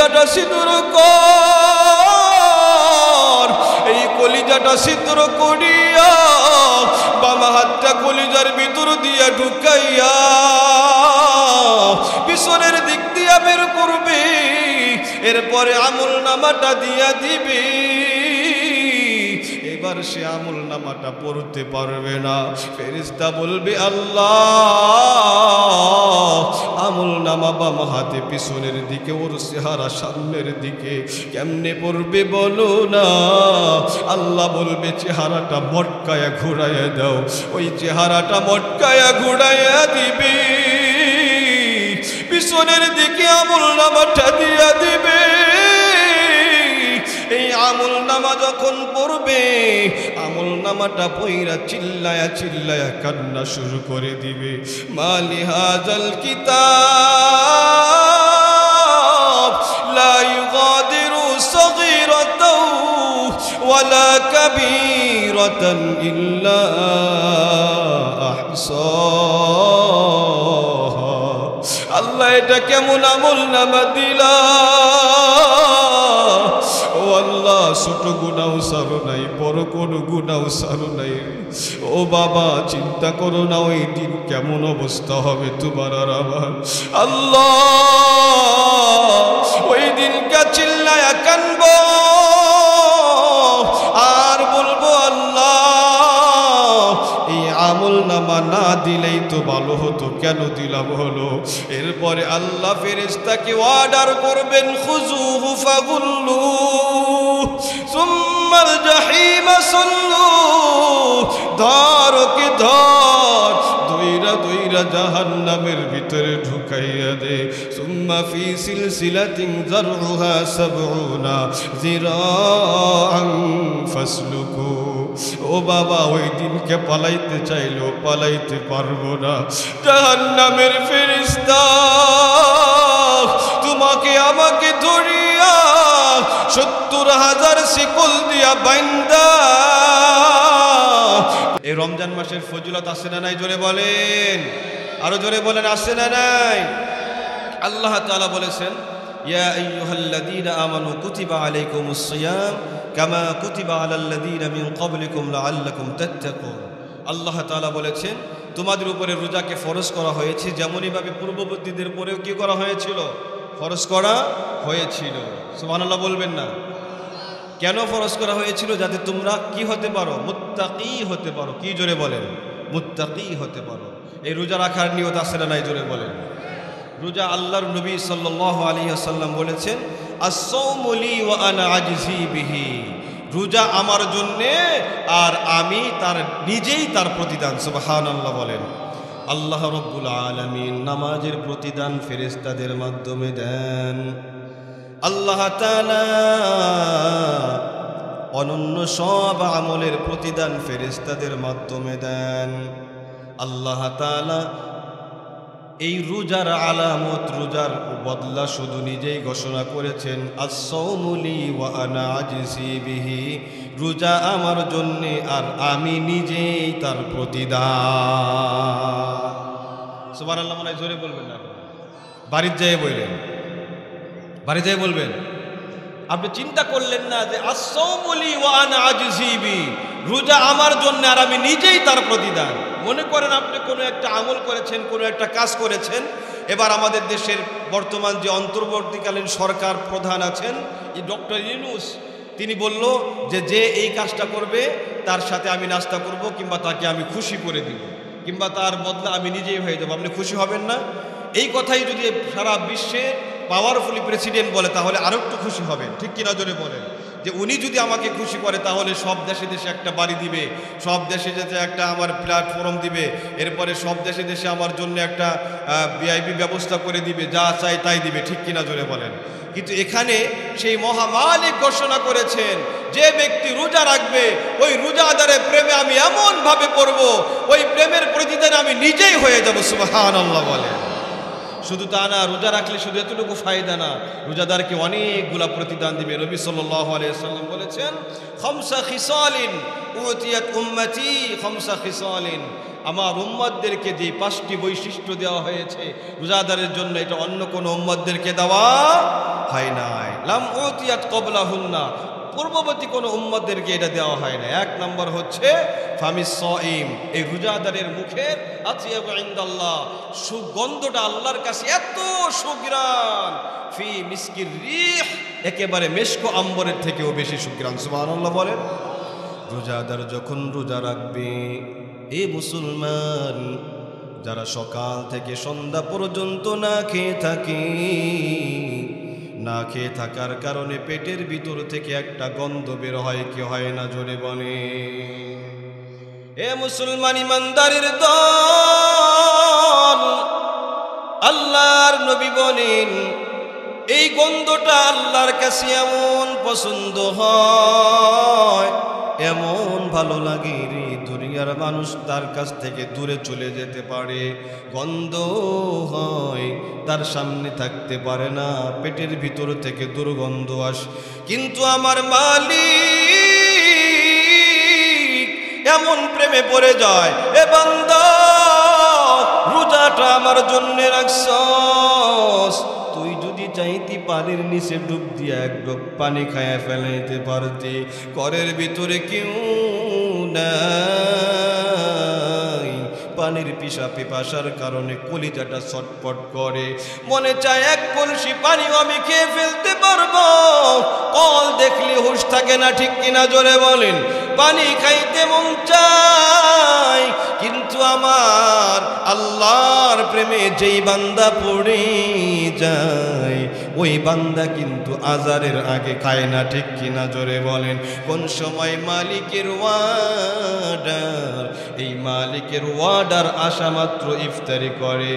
কলিজাটা ছিদ্র কর। এই কলিজাটা ছিদ্র করিয়া বাম হাতটা কলিজার ভিতর দিয়া ঢুকাইয়া পিছনের দিক দিয়া বের করবে, এরপরে আমল নামাটা দিয়া দিবে। এবার সে আমল নামাটা পড়তে পারবে না। ফেরেশতা বলবে আল্লাহ, আমল নামা বাম হাতে পিছনের দিকে, ওর চেহারা সামনের দিকে, কেমনে পড়বে বলো না। আল্লাহ বলবে চেহারাটা মটকায়া ঘুরাইয়া দাও। ওই চেহারাটা মটকায়া ঘুরাইয়া দিবে, পিছনের দিকে আমল নামাটা দিয়া দিবে। এই আমল নামা যখন পড়বে, আমল নামাটা পইরা চিল্লায়া চিল্লায়া কান্না শুরু করে দিবে। মালি হাযাল কিতাব লা ইউগাদিরু সগীরাতাও ওয়ালা কাবীরাতান ইল্লা আহসাহা। আল্লাহ, এটা কেমন আমল নামা দিলা? ও আল্লাহ, ছোট গুনাহ সারো নাই, বড় কোনো গুনাহ সারো নাই। ও বাবা, চিন্তা করো না ওই দিন কেমন অবস্থা হবে তোমার আর আমার। আল্লাহ, ওই দিনটা চিল্লায়া কানবো আর বলবো আল্লাহ, এই আমল নামা না দিলেই তো ভালো হতো, কেন দিলাম হলো। এরপরে আল্লাহ ফেরেশতাকে অর্ডার করবেন, খুযুহু ফাগুল্লু সুম্মাল জাহিমা সাল্লু। ধর ওকে ধর, দইরা দইরা জাহান্নামের ভিতরে ঢুকাইয়া দে। সুম্মা ফি সিলসিলাতিন যারউহা সাবউনা যিরাআন ফাসলুকু। ও বাবা, ওই দিনকে পালাইতে চাইলেও পালাইতে পারবো না। জাহান্নামের ফেরেশতা তোমাকে আমাকে ধরিয়া ৭০,০০০ শিকল দিয়া বাইন্দা। এই রমজান মাসের ফজিলত আছে না নাই? জোরে বলেন, আরো জোরে বলেন, আছে না নাই? আল্লাহ তাআলা বলেছেন, ইয়া আইয়ুহাল্লাযীনা আমানু কুতিবা আলাইকুমুস সিয়াম কামা কুতিবা আলাল্লাযীনা মিন ক্বাবলিকুম লাআল্লাকুম তাত্তাকুন। আল্লাহ তাআলা বলেছেন, তোমাদের উপরে রোজাকে ফরজ করা হয়েছে যেমনইভাবে পূর্ববর্তীদের উপরেও কি করা হয়েছিল? ফরজ করা হয়েছিল। সুবহানাল্লাহ বলবেন না? কেন ফরজ করা হয়েছিল? যাতে তোমরা কি হতে পারো? মুত্তাকি হতে পারো। কি জোরে বলেন? মুত্তাকি হতে পারো। এই রোজা রাখার নিয়ত আছে না নাই? জোরে বলেন। রোজা আল্লাহর নবী সাল্লাল্লাহু আলাইহি ওয়াসাল্লাম বলেছেন, আস-সাওমু লি ওয়া আনা আজজি বিহি। রোজা আমার জন্যে আর আমি তার নিজেই তার প্রতিদান। সুবহানাল্লাহ বলেন। আল্লাহ রাব্বুল আলামিন নামাজের প্রতিদান ফেরেশতাদের মাধ্যমে দেন। আল্লাহ তাআলা অনন্য সব আমলের প্রতিদান ফেরেশতাদের মাধ্যমে দেন। আল্লাহ তাআলা এই রোজার আলামত, রোজার বদলা শুধু নিজেই ঘোষণা করেছেন, আস-সাওমু লি ওয়া আনা আজজি বিহি। রোজা আমার জন্যে আর আমি নিজেই তার প্রতিদান। সুবহানাল্লাহ মানে জোরে বলবেন না, বাড়িতে যেয়ে বলবেন, বাড়িতে যেয়ে বলবেন। আপনি চিন্তা করলেন না যে আস-সাওমু লি ওয়া আনা আজজি বিহি, রোজা আমার জন্য আর আমি নিজেই তার প্রতিদান। মনে করেন আপনি কোনো একটা আমল করেছেন, কোনো একটা কাজ করেছেন। এবার আমাদের দেশের বর্তমান যে অন্তর্বর্তীকালীন সরকার প্রধান আছেন, এই ডক্টর ইউনূস, তিনি বলল যে এই কাজটা করবে তার সাথে আমি নাস্তা করব, কিংবা তাকে আমি খুশি করে দিব, কিংবা তার বদলা আমি নিজেই হয়ে যাব। আপনি খুশি হবেন না? এই কথাই যদি সারা বিশ্বে পাওয়ারফুলি প্রেসিডেন্ট বলে তাহলে আরও একটু খুশি হবেন। ঠিক কিনা জোরে বলেন? যে উনি যদি আমাকে খুশি করে তাহলে সব দেশে দেশে একটা বাড়ি দিবে, সব দেশে দেশে একটা আমার প্ল্যাটফর্ম দিবে, এরপরে সব দেশে দেশে আমার জন্য একটা ভিআইপি ব্যবস্থা করে দিবে, যা চাই তাই দিবে। ঠিক কিনা জোরে বলেন? কিন্তু এখানে সেই মহামালিক ঘোষণা করেছেন, যে ব্যক্তি রোজা রাখবে ওই রোজাদারের প্রেমে আমি এমনভাবে পড়ব, ওই প্রেমের প্রতিদান আমি নিজেই হয়ে যাব। সুবহানাল্লাহ বলেন। শুধু তা না, রোজা রাখলে শুধু এতটুকু ফায়দা না, রোজাদারকে অনেকগুলা প্রতিদান দিবে। নবী সাল্লাল্লাহু আলাইহি ওয়াসাল্লাম বলেছেন, খামসা খিসালিন উতিয়াত উম্মতি, খামসা খিসালিন, আমার উম্মতদেরকে যে 5টি বৈশিষ্ট্য দেওয়া হয়েছে রোজাদারের জন্য, এটা অন্য কোনো উম্মতদেরকে দেওয়া হয় নাই। লাম উতিয়াত ক্বাবলাহুন্না, পূর্ববর্তী কোনো উম্মতদেরকে এটা দেওয়া হয় না। 1 নম্বর হচ্ছে ফামিস সাইম, এই রোজাদারের মুখের আতিয়াবু ইনদাল্লাহ, সুগন্ধটা আল্লাহর কাছে এত সুঘ্রাণ, ফি মিসকির রিহ, একেবারে মেশকো আম্বরের থেকেও বেশি সুঘ্রাণ। সুবহানাল্লাহ বলেন। রোজাদার যখন রোজা রাখবে, এ মুসলমান যারা সকাল থেকে সন্ধ্যা পর্যন্ত না খেয়ে থাকে, না খেয়ে থাকার কারণে পেটের ভিতর থেকে একটা গন্ধ বের হয়, কি হয় না? জোরে বলে। এ মুসলমান ইমানদারের দল, আল্লাহর নবী বলেন এই গন্ধটা আল্লাহর কাছে এমন পছন্দ হয়, এমন ভালো লাগে রে, দুনিয়ার মানুষ তার কাছ থেকে দূরে চলে যেতে পারে, গন্ধ হয়, তার সামনে থাকতে পারে না, পেটের ভিতর থেকে দুর্গন্ধ আসে। কিন্তু আমার মালিক এমন প্রেমে পড়ে যায়, এ বান্দা রোজাটা আমার জন্য রাখছস, তুই যদি চাইতি পানির নিচে ডুব দিয়া এক ডোক পানি খায়া ফেলাইতে পারতি, ঘরের ভিতরে কেউ নাই, পানির পিপাসার কারণে কলিজাটা ছটফট করে, মনে চায় এক কলসি পানিও আমি খেয়ে ফেলতে পারবো, কল দেখলে হুঁশ থাকে না, ঠিক কিনা? জোরে বলেন। পানি খাইতে মন চায়, কিন্তু আমার আল্লাহর প্রেমে যেই বান্দা পড়ে যায়, ওই বান্দা কিন্তু আজারের আগে খায় না, ঠিক কিনা? জোরে বলেন। কোন সময় মালিকের ওয়ার্ডার, এই মালিকের ওয়ার্ডার আসা মাত্র ইফতারি করে।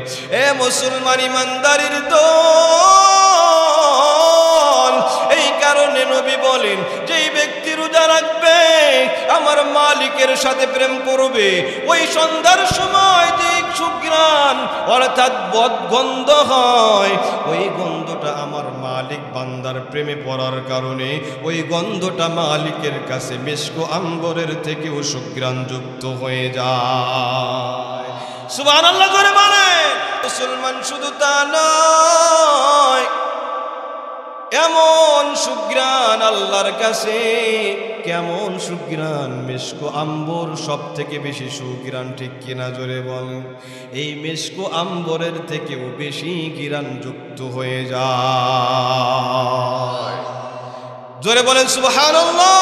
এ মুসলমান ইমানদারের দল, এই কারণে নবী বলেন যেই ব্যক্তি রোজা রাখবে, আমার মালিকের সাথে প্রেম করবে, ওই সন্ধ্যার সময় যে সুঘ্রাণ অর্থাৎ বদগন্ধ হয়, ওই গন্ধটা আমার মালিক বান্দার প্রেমে পড়ার কারণে ওই গন্ধটা মালিকের কাছে মেশকো আম্বরের থেকেও সুঘ্রাণ যুক্ত হয়ে যায়। সুবহানাল্লাহ করে বলেন। মুসলমান শুধু তা নয়, এমন সুঘ্রাণ আল্লাহর কাছে, কেমন সুঘ্রাণ, মেশকো আম্বর সব থেকে বেশি সুঘ্রাণ, ঠিক কিনা? জোরে বল। এই মেশকো আম্বরের থেকেও বেশি ঘ্রাণ যুক্ত হয়ে যায়। জোরে বলেন সুবহানাল্লাহ।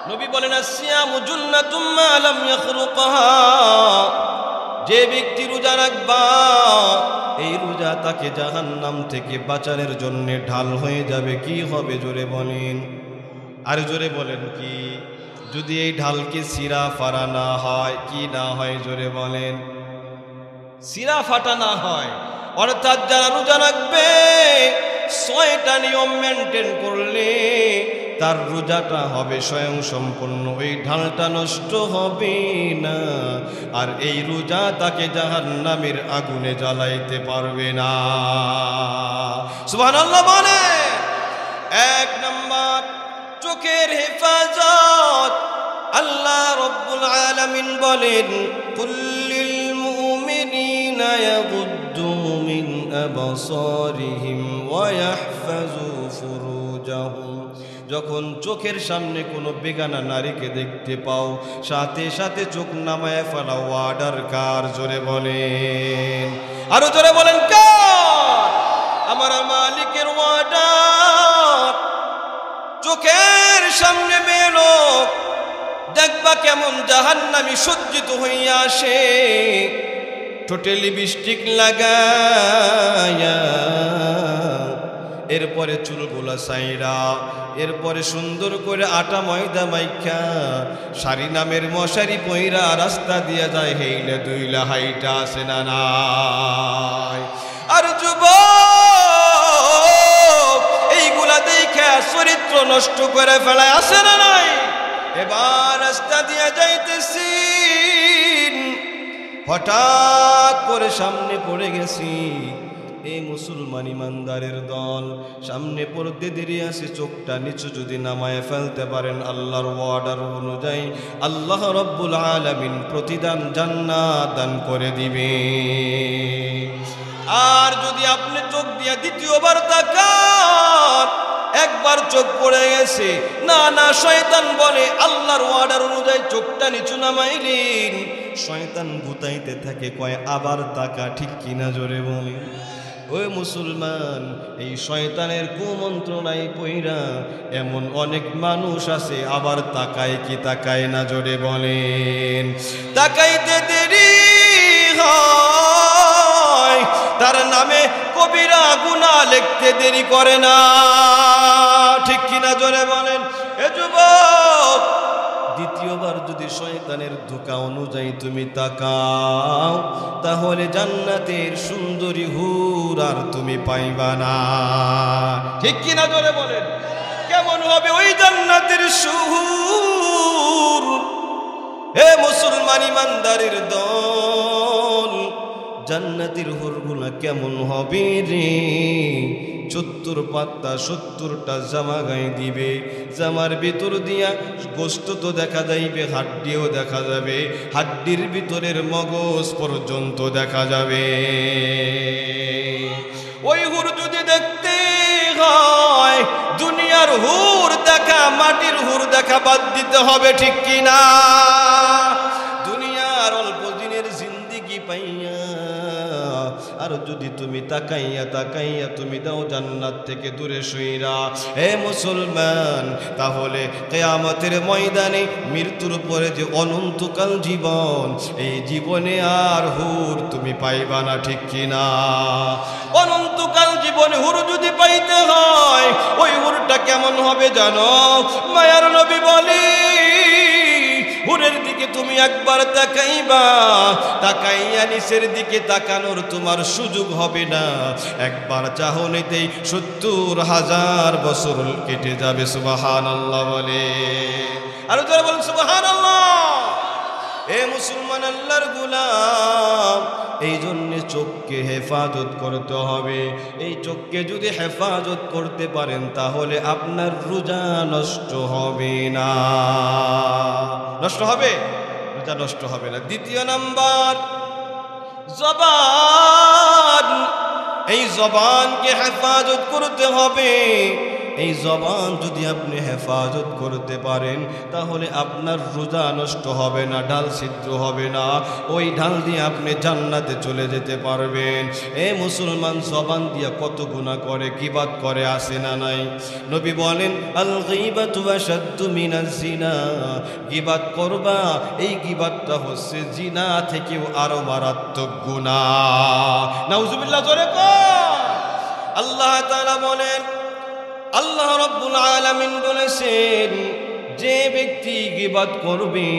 নবী বলেন আসিয়ামু জুন্নাতুম মা লাম ইয়াখরুকহা, যে ব্যক্তি রোজা রাখবা, এই রোজা তাকে জাহান্নাম থেকে বাঁচানোর জন্য ঢাল হয়ে যাবে। কি হবে? জোরে বলেন। আর জোরে বলেন কি? যদি এই ঢালকে সিরা ফাড়া না হয়, কি না হয়? জোরে বলেন। সিরা ফাটা না হয়, অর্থাৎ যারা রোজা রাখবে 6টা নিয়ম মেনটেন করলে তার রোজাটা হবে স্বয়ং সম্পূর্ণ, ওই ঢালটা নষ্ট হবে না, আর এই রোজা তাকে জাহান্নামের আগুনে জ্বালাইতে পারবে না। সুবহানাল্লাহ বলে। 1 নম্বর চোখের হেফাজত। আল্লাহ রব্বুল আলামিন বলেন কুল্লিল মুমিনিনা ইয়াগুদ্দু মিন আবসারিহিম ওয়া ইয়াহফাজু ফুরুজাহুম। যখন চোখের সামনে কোনো বেগানা নারীকে দেখতে পাও, সাথে সাথে চোখ নামায় ফেলাও। অর্ডার কার? জোরে বলেন। আরো জোরে বলেন কার? আমার মালিকের অর্ডার। চোখের সামনে মেলো, দেখবা কেমন জাহান্নামী সজ্জিত হইয়া আসে, ঠোঁটে লিপস্টিক লাগায়া, এরপরে চুলগুলা সাইরা, এরপরে সুন্দর করে আটা ময়দা মাইখা, শাড়ি নামের মশারি পইরা রাস্তা দিয়া যায়, হেইলে দুইলা হাইটা আছে না নাই? আর যুবক এইগুলা দেখা চরিত্র নষ্ট করে ফেলায়, আছে না নাই? এবার রাস্তা দিয়া যাইতেছি, হঠাৎ করে সামনে পড়ে গেছি, এই মুসলমান ইমানদারের দল সামনে পড়তে দেরি আছে, চোখটা নিচু যদি নামায় ফেলতে পারেন আল্লাহর ওয়ার্ডার অনুযায়ী আল্লাহ রব্বুল আলামিন প্রতিদান জান্নাত দান করে দিবে। আর যদি আপনি চোখ দিয়ে দ্বিতীয়বার তাকান, একবার চোখ পড়ে গেছে, না না শয়তান বলে আল্লাহর ওয়ার্ডার অনুযায়ী চোখটা নিচু নামাইলেন, শয়তান গুতাইতে থাকে, কয় আবার তাকা, ঠিক কিনা জোরে বলে। ওই মুসলমান, এই শয়তানের কুমন্ত্রণায় পইরা এমন অনেক মানুষ আছে আবার তাকায় কি তাকায় না, জোরে বলেন। তাকাইতে দেরি হয়, তার নামে কবিরা গুনাহ লিখতে দেরি করে না, ঠিক কিনা জোরে বলেন। এ যুবক, দ্বিতীয়বার যদি শয়তানের ধোঁকা অনুযায়ী তুমি তাকাও, তাহলে জান্নাতের সুন্দরী হুর আর তুমি পাইবা না, ঠিক কিনা জোরে বলেন। কেমন হবে ওই জান্নাতের সুহুর? হে মুসলমান ইমানদারের দল, জান্নাতের হুরগুলা কেমন হবে রে? ৭০ পাত্তা ৭০টা জামা গায়ে দিবে, জামার ভিতর দিয়া গোস্ত তো দেখা যাইবে, হাড্ডিও দেখা যাবে, হাড্ডির ভিতরের মগজ পর্যন্ত দেখা যাবে। ওই হুর যদি দেখতে হয়, দুনিয়ার হুর দেখা মাটির হুর দেখা বাদ দিতে হবে, ঠিক কিনা? দুনিয়ার অল্প দিনের জিন্দিগি পাইয়া আর যদি তুমি তাকাইয়া তাকাইয়া তুমি দাও জান্নাত থেকে দূরে সইরা, হে মুসলমান, তাহলে কিয়ামতের ময়দানে মৃত্যুর পরে যে অনন্তকাল জীবন, এই জীবনে আর হুর তুমি পাইবা না, ঠিক কিনা? অনন্তকাল জীবনে হুর যদি পাইতে হয়, ওই হুরটা কেমন হবে জানো? মায়ার নবী বলে, হুরের দিকে তুমি একবার তাকাইবা, তাকাইয়া নিচের দিকে তাকানোর তোমার সুযোগ হবে না, একবার চাহনিতেই ৭০,০০০ বছর কেটে যাবে। সুবহানাল্লাহ বলে, আর যারা বলেন সুবহানাল্লাহ। এ মুসলমান আল্লাহর গোলাম, এই জন্য চোখকে হেফাজত করতে হবে। এই চোখকে যদি হেফাজত করতে পারেন, তাহলে আপনার রোজা নষ্ট হবে না। নষ্ট হবে? রোজা নষ্ট হবে না। দ্বিতীয় নাম্বার, জবান। এই জবানকে হেফাজত করতে হবে। এই জবান যদি আপনি হেফাজত করতে পারেন, তাহলে আপনার রোজা নষ্ট হবে না, ঢাল ছিদ্র হবে না, ওই ঢাল দিয়ে আপনি জান্নাতে চলে যেতে পারবেন। এ মুসলমান, জবান দিয়ে কত গুনাহ করে, গীবাত করে, আছে না নাই? নবী বলেন, আল গীবাতু আশাদ্দু মিনাজ জিনা। গীবাত করবা, এই গীবাতটা হচ্ছে জিনা থেকেও আরো মারাত্মক গুনাহ। নাউজুবিল্লাহ, জোরে কর। আল্লাহ তাআলা বলেন, আল্লাহ রাব্বুল আলামিন বলেছেন, যে ব্যক্তি গীবাত করবে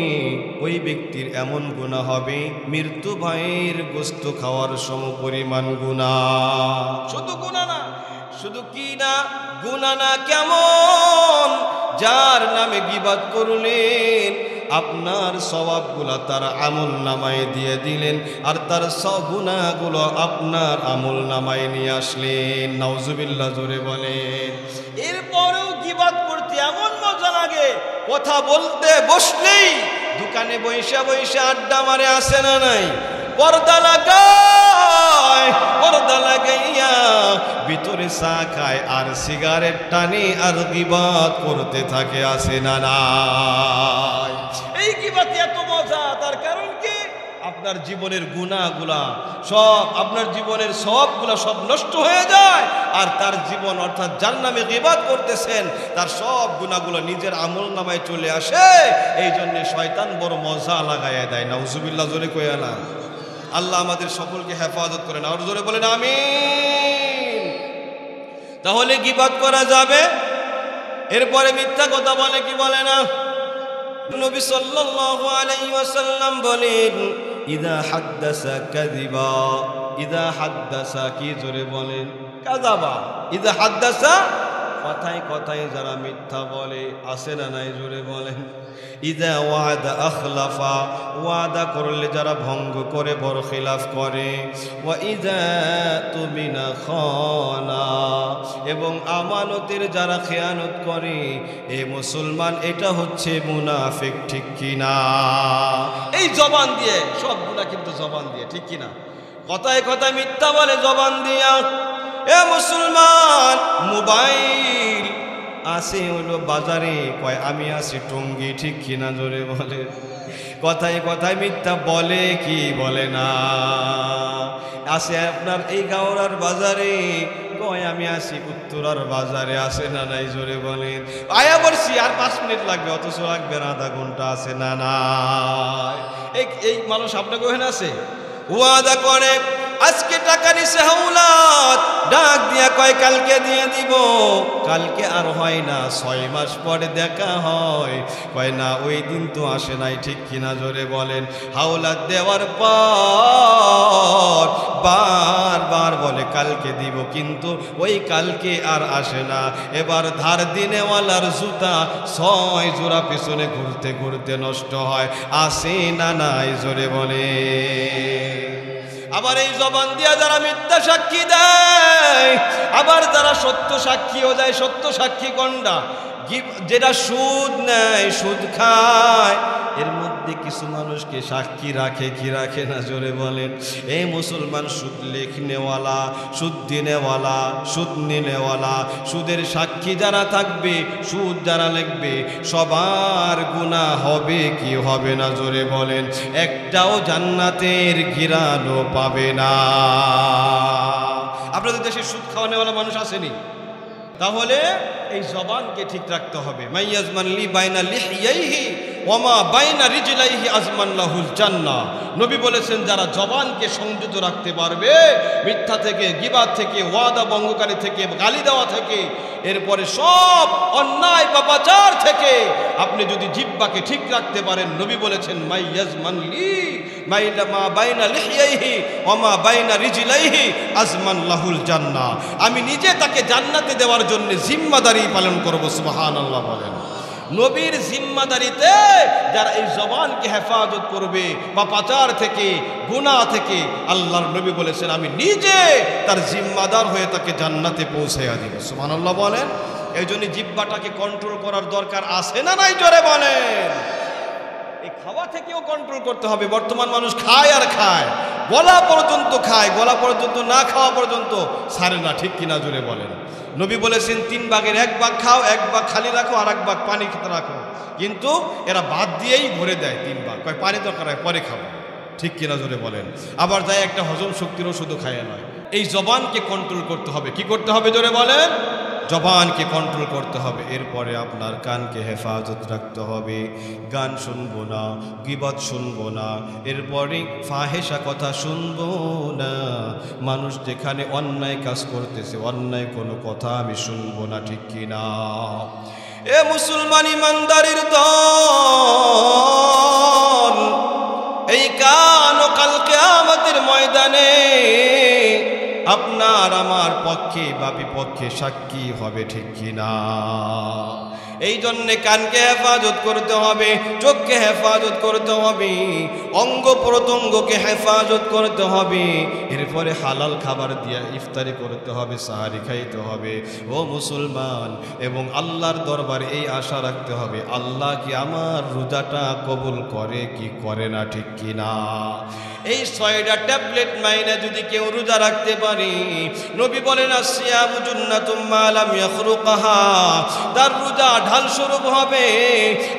ওই ব্যক্তির এমন গুনাহ হবে মৃত্যু ভাইয়ের গোশত খাওয়ার সমপরিমাণ গুনাহ। শুধু গুনাহ না, শুধু কি না, গুনাহ না, কেমন? যার নামে গীবাত করলেন, আপনার সওয়াবগুলো তার আমল নামায় দিয়ে দিলেন, আর তার সব গুনাহগুলো আপনার আমল নামায় নিয়ে আসলেন। নাউজুবিল্লাহ, জোরে বলেন। এরপরেও গীবাত করতে এমন মজা লাগে, কথা বলতে বসলেই দোকানে বৈশা বৈশা আড্ডা মারে, আসে না নাই? পর্দা লাগায়, পর্দা লাগাইয়া ভিতরে চা খায় আর সিগারেট টানে আর গীবাত করতে থাকে, আসে না নাই? এই গীবাতে এত মজা, তার কারণ কি? আপনার জীবনের গুনাহগুলা সব, আপনার জীবনের সবগুলা সব নষ্ট হয়ে যায়, আর তার জীবন অর্থাৎ যার নামে গীবাত করতেছেন তার সব গুনাহগুলো নিজের আমল নামায় চলে আসে। এই জন্য শয়তান বড় মজা লাগাইয়া দেয়। নাউজুবিল্লাহ, জোরে কইয়া না। আল্লাহ আমাদের সকলকে হেফাজত করেন, আর জোরে বলেন আমিন। তাহলে গীবাত করা যাবে, এরপরে মিথ্যা কথা বলে কি বলে না? নবী সাল্লাল্লাহু আলাইহি ওয়াসাল্লাম বলেন, ইদা হাদ্দাসা কাযিবা। ইদা হাদ্দাসা, কি জোরে বলেন? কাযাবা। ইদা হাদ্দাসা কথায় কথায় যারা মিথ্যা বলে, আছে না নাই জোরে বলেন? ইদা ওয়াদা আখলাফা, ওয়াদা করলে যারা ভঙ্গ করে, বড় খিলাফ করে। ওয়া ইদা তুমিনা খানা, এবং আমানতের যারা খেয়ানত করে। এ মুসলমান, এটা হচ্ছে মুনাফিক, ঠিক কিনা? এই জবান দিয়ে সবগুলা কিন্তু জবান দিয়ে, ঠিক কিনা? কথায় কথায় মিথ্যা বলে জবান দিয়া। এ মুসলমান, মোবাইল আসে হলো বাজারে, কয় আমি আসি টঙ্গি, ঠিক কিনা জোরে বলে? কথায় কথায় মিথ্যা বলে কি বলে না? আসে আপনার এই গাওরার বাজারে, কয় আমি আসি উত্তরার বাজারে, আসে না নাই জোরে বলেন? আয়া বলছি আর 5 মিনিট লাগবে, অথচ লাগবে আধা ঘন্টা, আছে না নাই? এই মানুষ আপনাকে ওখানে আছে, ওয়াদা করে আজকে টাকা নিছে হাওলাত, ডাক দিয়া কয় কালকে দিয়ে দিব, কালকে আর হয় না, 6 মাস পরে দেখা হয়, কয় না ওই দিন তো আসে নাই, ঠিক কিনা জোরে বলেন? হাওলাত দেওয়ার পর বারবার বলে কালকে দিব, কিন্তু ওই কালকে আর আসে না। এবার ধার দিনেওয়ালার জুতা 6 জোড়া পেছনে ঘুরতে ঘুরতে নষ্ট হয়, আসে না নাই জোরে বলে? আবার এই জবান দিয়া যারা মিথ্যা সাক্ষী দেয়, আবার যারা সত্য সাক্ষীও দেয়। সত্য সাক্ষী কোনটা? যেটা সুদ নেয়, সুদ খায়, এর মধ্যে কিছু মানুষকে সাক্ষী রাখে কি রাখে না জোরে বলেন? এই মুসলমান, সুদ লিখনেওয়ালা, সুদ দিনেওয়ালা, সুদ নিনেওয়ালা, সুদের সাক্ষী যারা থাকবে, সুদ যারা লিখবে, সবার গুনাহ হবে কি হবে না জোরে বলেন? একটাও জান্নাতের ঘিরানো পাবে না। আপনাদের দেশে সুদ খাওয়ানেওয়ালা মানুষ আসেনি? তাহলে এই জবানকে ঠিক রাখতে হবে। মাইয়াজমান লি বাইনা লিহিয়াইহি ওয়ামা বাইনা রিজলাইহি আজমান লাহুল জান্নাহ। নবী বলেছেন, যারা জবানকে সংযত রাখতে পারবে, মিথ্যা থেকে, গিবাত থেকে, ওয়াদা ভঙ্গকারী থেকে, গালি দেওয়া থেকে, এরপরে সব অন্যায় পাপাচার থেকে আপনি যদি জিহ্বাকে ঠিক রাখতে পারেন, নবী বলেছেন মাইয়াজমান লি মা বাইনা লিহিয়াইহি ওয়ামা বাইনা রিজলাইহি আজমান লাহুল জান্নাহ। আমি নিজে তাকে জান্নাতে দেওয়ার জন্য জিম্মাদারি পালন করব। সুবহানাল্লাহ বলেন। নবীর জিম্মাদারিতে যারা এই জবানকে হেফাজত করবে পাপাচার থেকে, গুনাহ থেকে, আল্লাহর নবী বলেছেন আমি নিজে তার জিম্মাদার হয়ে তাকে জান্নাতে পৌঁছাইয়া দিব। সুবহানাল্লাহ বলেন। এই জন্য জিহ্বাটাকে কন্ট্রোল করার দরকার আছে না নাই জোরে বলেন? এই খাওয়া থেকেও কন্ট্রোল করতে হবে। বর্তমান মানুষ খায় আর খায়, গলা পর্যন্ত খায়, গলা পর্যন্ত না খাওয়া পর্যন্ত ছাড়ে না, ঠিক কিনা জোরে বলেন? নবী বলেছেন 3 ভাগের 1 ভাগ খাও, 1 ভাগ খালি রাখো, আর 1 ভাগ পানি খেতে রাখো। কিন্তু এরা বাদ দিয়েই ভরে দেয় 3 ভাগ, কয় পানি দরকার হয় পরে খাবো, ঠিক কিনা জোরে বলেন? আবার যায় একটা হজম শক্তির ওষুধও খায় নয়। এই জবানকে কন্ট্রোল করতে হবে। কি করতে হবে জোরে বলেন? জবানকে কন্ট্রোল করতে হবে। এরপরে আপনার কানকে হেফাজত রাখতে হবে। গান শুনবো না, গীবত শুনবো না, এরপরে ফাহেসা কথা শুনবো না। মানুষ যেখানে অন্যায় কাজ করতেছে, অন্যায় কোনো কথা আমি শুনবো না, ঠিক কিনা? এ মুসলমান ইমানদারির দল, এই কান ও কাল কিয়ামতের ময়দানে আপনার আমার পক্ষে বা বিপক্ষে সাক্ষী হবে, ঠিক কিনা? এই জন্যে কানকে হেফাজত করতে হবে, চোখকে হেফাজত করতে হবে, অঙ্গ প্রত্যঙ্গকে হেফাজত করতে হবে। এরপরে হালাল খাবার দিয়ে ইফতারি করতে হবে, সাহারি খাইতে হবে। ও মুসলমান, এবং আল্লাহর দরবারে এই আশা রাখতে হবে, আল্লাহ কি আমার রোজাটা কবুল করে কি করে না, ঠিক কিনা? এই 6টা ট্যাবলেট মাইনে যদি কেউ রোজা রাখতে পারে, নবী বলেন আসিয়ামু জুন্নাতুম মা লাম ইয়াখরুকাহা, তার রোজা ঢাল স্বরূপ হবে।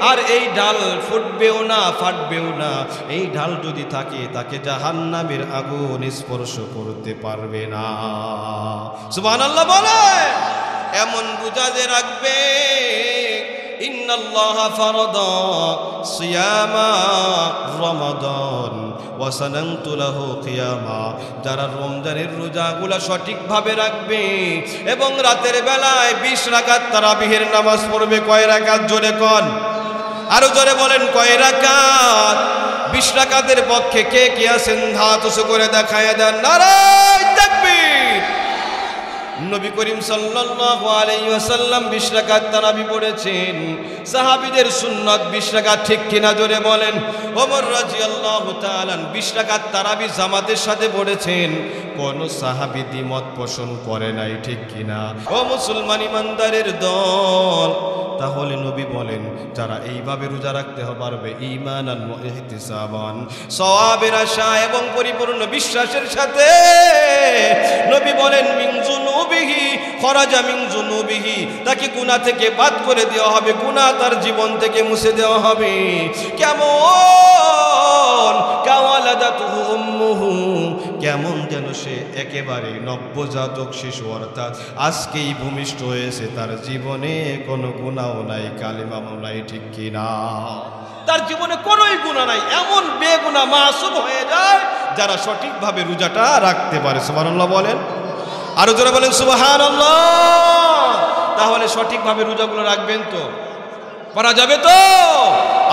আর এই ঢাল ফুটবেও না, ফাটবেও না। এই ঢাল যদি থাকে, তাকে জাহান্নামের আগুন স্পর্শ করতে পারবে না। সুবহানাল্লাহ বলে। এমন রোজা যে রাখবে, ইন্নাল্লাহা ফারাদা সিয়ামা রমাদান ওয়া সানানতু লাহু কিয়ামা। যারা রমজানের রোজাগুলা সঠিকভাবে রাখবে এবং রাতের বেলায় 20 রাকাত তারাবিহের নামাজ পড়বে। কয় রাকাত জোরে কোন? আরো জোরে বলেন, কয় রাকাত? 20 রাকাতের পক্ষে কে কে আছেন? হাত উঁচু করে দেখায় দেন, নারায়ে তাকবীর। নবী করিম সাল্লাল্লাহু আলাইহি ওয়াসাল্লাম 20 রাকাত তারাবি পড়েছেন। সাহাবীদের সুন্নাত 20 রাকাত, ঠিক কিনা জোরে বলেন। ওমর রাদিয়াল্লাহু তাআলা 20 রাকাত তারাবি জামাতের সাথে পড়েছেন, কোন সাহাবী দ্বিমত পোষণ করে নাই, ঠিক কিনা? ও মুসলমান ইমানদারের দল, তাহলে নবী বলেন যারা এইভাবে রোজা রাখতে পারবে ঈমানান ওয়া ইহতিসাবান, সওয়াবের আশা এবং পরিপূর্ণ বিশ্বাসের সাথে, নবী বলেন মিন যুনুবিহি খরাজা মিন যুনুবিহি, তাকে গুনাহ থেকে বাদ করে দেওয়া হবে, গুনাহ তার জীবন থেকে মুছে দেওয়া হবে। কেমন কাওয়ালাদাতুহু উম্মুহু, কেমন যেন সে একেবারে নবজাতক শিশু, অর্থাৎ আজকেই ভূমিষ্ঠ হয়েছে, তার জীবনে কোনো গুনাহ নাই, কালিমাও নাই, ঠিক কিনা? তার জীবনে কোনোই গুনাহ নাই, এমন বেগুনাহ মাসুম হয়ে যায় যারা সঠিকভাবে রোজাটা রাখতে পারে। সুবহানাল্লাহ বলেন, আরো জোরে বলেন সুবহানাল্লাহ। তাহলে সঠিকভাবে রোজাগুলো রাখবেন তো, পারা যাবে তো?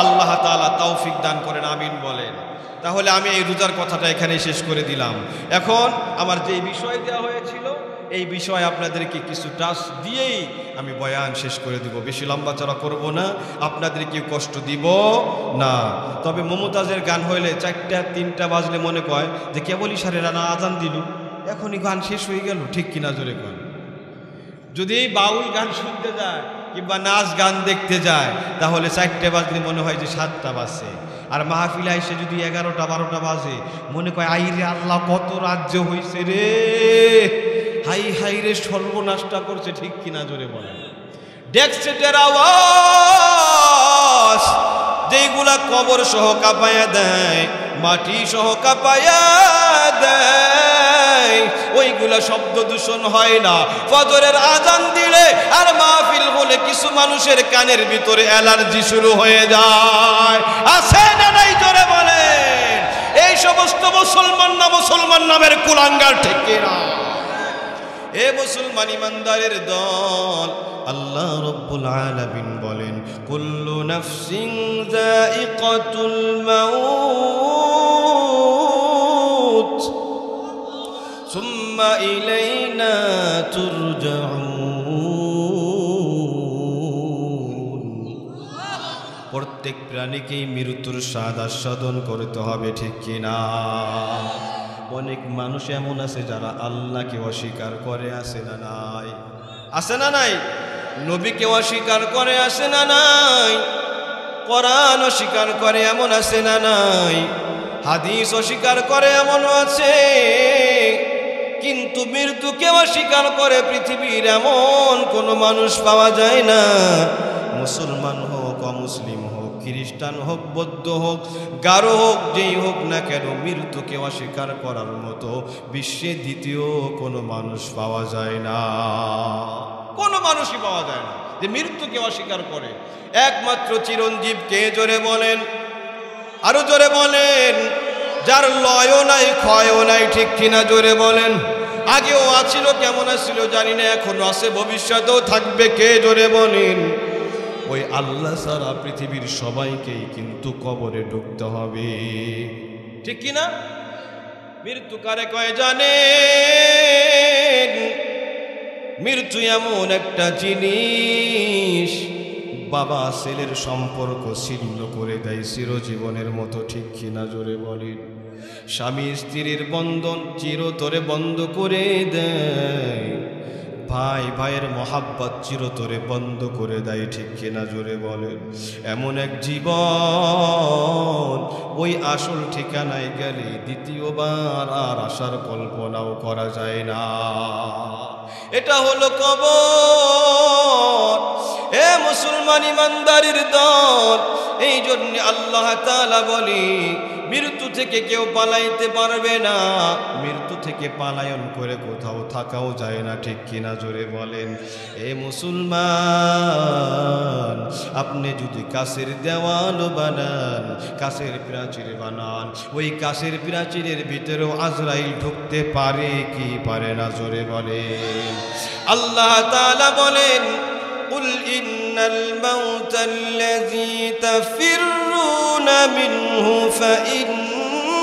আল্লাহ তাআলা তৌফিক দান করেন, আমিন বলেন। তাহলে আমি এই রোজার কথাটা এখানে শেষ করে দিলাম। এখন আমার যে বিষয় দেওয়া হয়েছিল, এই বিষয় আপনাদেরকে কিছু টাচ দিয়েই আমি বয়ান শেষ করে দিব। বেশি লম্বা চড়া করব না, আপনাদেরকে কষ্ট দিব না। তবে মমতাজের গান হইলে 4টা 3টা বাজলে মনে কয় যে কেবলই সারে রানা আজান দিল, এখনই গান শেষ হয়ে গেল, ঠিক কিনা জোরে কয়? যদি এই বাউল গান শুনতে যায় কিংবা নাচ গান দেখতে যায়, তাহলে 4টে বাজলে মনে হয় যে 7টা বাজছে। আর মাহফিলে এসে যদি 11টা 12টা বাজে, মনে কয় আই রে আল্লাহ, কত রাজ্য হইছে রে, হাই হাই রে, সর্বনাশটা করছে, ঠিক কিনা জোরে বলেন। ডেক সেটের আওয়াজ যেইগুলা কবর সহ কাঁপায়া দেয়, মাটি সহ কাঁপায়া দেয়, ওইগুলা শব্দ দূষণ হয় না। ফজরের আজান দিলে আর মাহফিল বলে কিছু মানুষের কানের ভিতরে অ্যালার্জি শুরু হয়ে যায়, আছে না নাই জোরে বলেন? এই সমস্ত মুসলমান নামের কুলাঙ্গার, ঠিক কিনা? এ মুসলমান ইমানদারের দল, আল্লাহ রাব্বুল আলামিন বলেন কুল্লু নাফসিন যায়িকাতুল মাউত সুম্মা ইলাইনা তুরজাউন। প্রত্যেক প্রাণীকেই মৃত্যুর স্বাদ আস্বাদন করতে হবে, ঠিক কিনা? অনেক মানুষ এমন আছে যারা আল্লাহকে অস্বীকার করে, আছে না নাই? আছে না নাই? নবীকে অস্বীকার করে, আছে না নাই? কোরআন অস্বীকার করে, এমন আছে না নাই? হাদিস অস্বীকার করে, এমন আছে। কিন্তু মৃত্যুকে অস্বীকার করে পৃথিবীর এমন কোনো মানুষ পাওয়া যায় না। মুসলমান হোক, অমুসলিম হোক, খ্রিস্টান হোক, বৌদ্ধ হোক, গারো হোক, যেই হোক না কেন, মৃত্যুকে অস্বীকার করার মতো বিশ্বে দ্বিতীয় কোনো মানুষ পাওয়া যায় না। কোনো মানুষই পাওয়া যায় না যে মৃত্যুকে অস্বীকার করে। একমাত্র চিরঞ্জীব কে? জোরে বলেন, আরো জোরে বলেন। যার লয়ও নাই, ক্ষয়ও নাই, ঠিক কিনা জোরে বলেন। আগেও আছিল, কেমন আছিল জানি না, এখনো আছে, ভবিষ্যতেও থাকবে। কে? জোরে বলেন। ওই আল্লাহ সারা পৃথিবীর সবাইকেই কিন্তু কবরে ঢুকতে হবে, ঠিক কিনা? মৃত্যু কারে কয় জানেন? মৃত্যু এমন একটা জিনিস, বাবা ছেলের সম্পর্ক ছিন্ন করে দেয় চিরজীবনের মতো, ঠিক কিনা জোরে বলেন। স্বামী স্ত্রীর বন্ধন চিরতরে বন্ধ করে দেয়, ভাই ভাইয়ের মহাব্বত চিরতরে বন্ধ করে দেয়, ঠিক কিনা জোরে বলেন। এমন এক জীবন, ওই আসল ঠিকানায় গেলে দ্বিতীয়বার আর আসার কল্পনাও করা যায় না। এটা হলো কবর। এ মুসলমান ইমানদারির দল, এই জন্য আল্লাহ তাআলা বলে মৃত্যু থেকে কেউ পালাইতে পারবে না, মৃত্যু থেকে পালায়ন করে কোথাও থাকাও যায় না, ঠিক কিনা জোরে বলেন। এ মুসলমান, আপনি যদি কাছের দেওয়াল বানান, কাছের প্রাচীর বানান, ওই কাছের প্রাচীরের ভিতরেও আজরাইল ঢুকতে পারে কি পারে না? জোরে বলেন। আল্লাহ তাআলা বলেন কুল ইন্নাল মাউতাল্লাযী তাফিররুনা মিনহু ফাইন্নাহু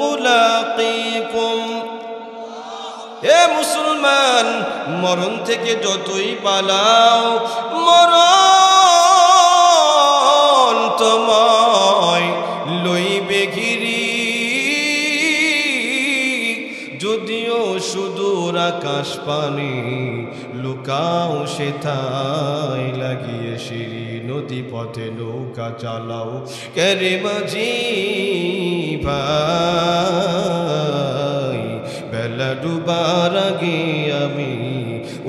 মুলাকীকুম এ মুসলমান, মরণ থেকে যতই পালাও, মরণ তোমায় লইবে ঘিরি। যদিও সুদূর আকাশ পানি, লুকাও সেথায় লাগিয়ে সিঁড়ি। নদী পথে নৌকা চালাও কেরে মাঝি ভাই, বেলা ডুবার আগে আমি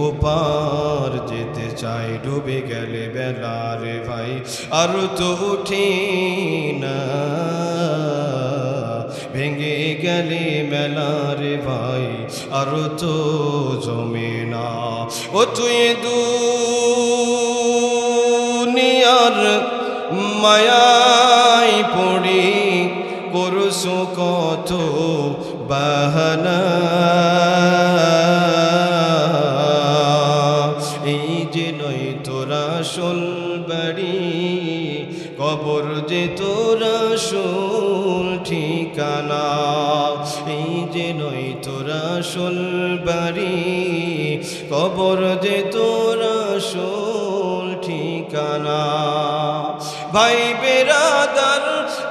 ওপার যেতে চাই। ডুবে গেলে বেলা রে ভাই আর তো উঠি না, ভেঙে গেলে মেলা রে ভাই আর তো জমে না। ও তুই দুনিয়ার মায়ায় পড়ি করছো কত বাহানা, এই যে নয় তোরা আসল বাড়ি, কবর যে তোরা আসল ঠিকানা। এই যে নয় তোরা আসল বাড়ি, কবর যে তোরা আসল ঠিকানা। ভাই বেরাদার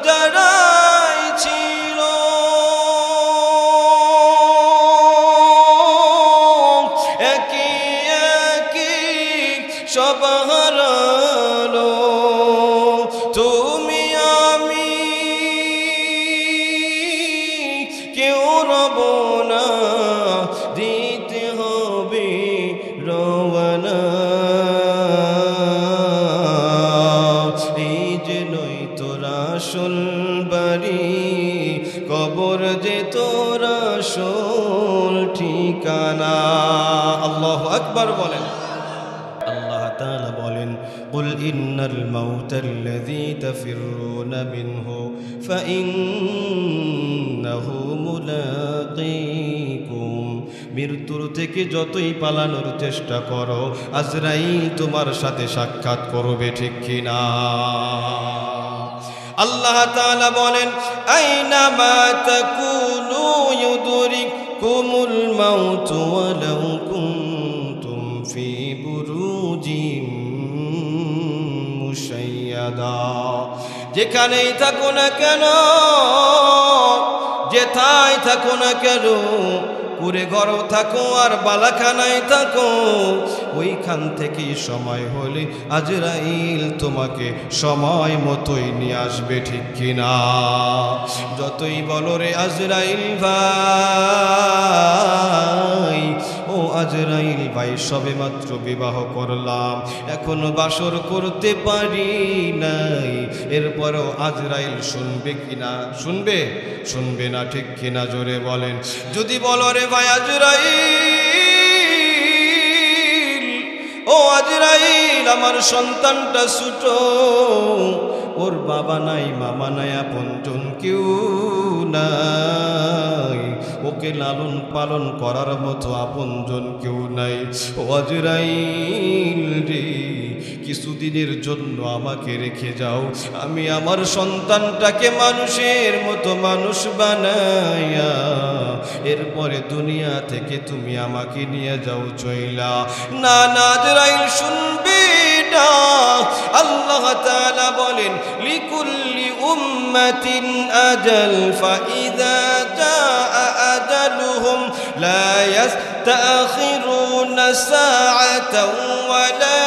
যারাই ছিল, একই একই সব হারালো। তুমি আমি কেউ রব না, দিতে হবে রওয়ানা। এই যে নই তোরা আসল বাড়ি, কবর যে তোরা আসল ঠিকানা। আল্লাহু আকবার বলেন। আল্লাহ তাআলা বলেন, কুল ইন্নাল মাউতাল্লাযী তাফিররুনা মিনহু ফাইন্নাহু মুলাকীকুম। মৃত্যুর থেকে যতই পালানোর চেষ্টা করো, আজরাইল তোমার সাথে সাক্ষাৎ করবে, ঠিক কিনা? আল্লাহ তাআলা বলেন, আইনামা তাকুনু ইউদরিকুমুল মাউত ওয়ালাউ কুনতুম ফি বুরুজিম মুশাইয়াদা। যেখানেই থাকো না কেন, যেথায় থাকো না কেন, কুড়ে ঘরও থাকো আর বালাখানায় থাকো, ওইখান থেকেই সময় হলে আজরাইল তোমাকে সময় মতোই নিয়ে আসবে, ঠিক কিনা? যতই বলো রে আজরাইল ভাই, ও আজরাইল ভাই সবে মাত্র বিবাহ করলাম, এখনো বাসর করতে পারি নাই, এরপরও আজরাইল শুনবে কিনা? শুনবে? শুনবে না, ঠিক কিনা? জোরে বলেন। যদি বলো রে ভাই আজরাইল, ও আজরাইল আমার সন্তানটা ছোট, ওর বাবা নাই, মামা নাই, আপনজন কেউ নাই, ওকে লালন পালন করার মতো আপনজন কেউ নাই, ও আজরাইল রে কিছুদিনের জন্য আমাকে রেখে যাও, আমি আমার সন্তানটাকে মানুষের মতো মানুষ বানাইয়া এরপরে দুনিয়া থেকে তুমি আমাকে নিয়ে যাও চইলা। না না, আজরাইল শুনবে না। আল্লাহ তাআলা বলেন, লিকুল্লি উম্মাতিন আজাল ফাইযা জাআ আজালুহুম লা ইস্তাখিরুনা সাআতাও ওয়া লা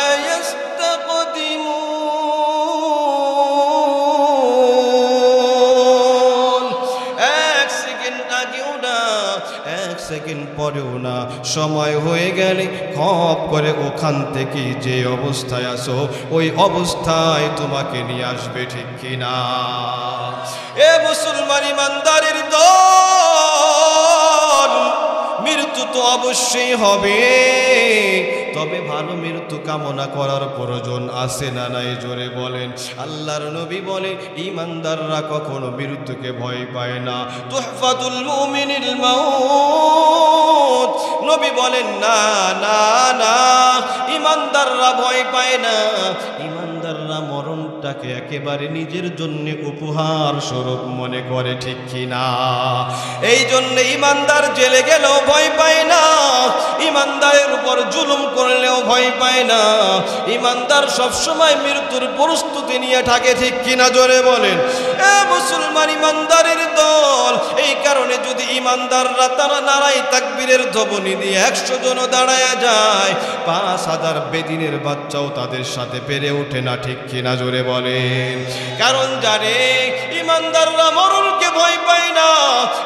সেকেন্ড পরেও না, সময় হয়ে গেলে খপ করে ওখান থেকে যে অবস্থায় আসো ওই অবস্থায় তোমাকে নিয়ে আসবে, ঠিক কিনা? এ মুসলমান ইমানদারের দল, মৃত্যু তো অবশ্যই হবে, তবে ভালো মৃত্যু কামনা করার প্রয়োজন আছে না নাই? জোরে বলেন। আল্লাহর নবী বলে, ঈমানদাররা কখনো মৃত্যুকে ভয় পায় না। তুহফাতুল মুমিনিল মাউত। নবী বলেন, না না না, ঈমান ইমানদাররা ভয় পায় না, ইমানদাররা মরণটাকে একেবারে নিজের জন্য উপহার স্বরূপ মনে করে, ঠিক কিনা? এই জন্য ইমানদার জেলে গেলেও ভয় পায় না, ইমানদারের উপর জুলুম করলেও ভয় পায় না, ইমানদার সবসময় মৃত্যুর প্রস্তুতি নিয়ে থাকে, ঠিক কিনা? জোরে বলেন। এ মুসলমান ইমানদারের দল। এই কারণে যদি ইমানদাররা তারা নারায়ে তাকবীরের ধ্বনি দিয়ে 100 জন দাঁড়ায়া যায়, 5000 বেদিনের বাচ্চাও তাদের সাথে পেরে ওঠে না, ঠিক কিনা? জোরে বলেন। কারণ জানে ইমানদাররা মরণকে ভয় পায় না,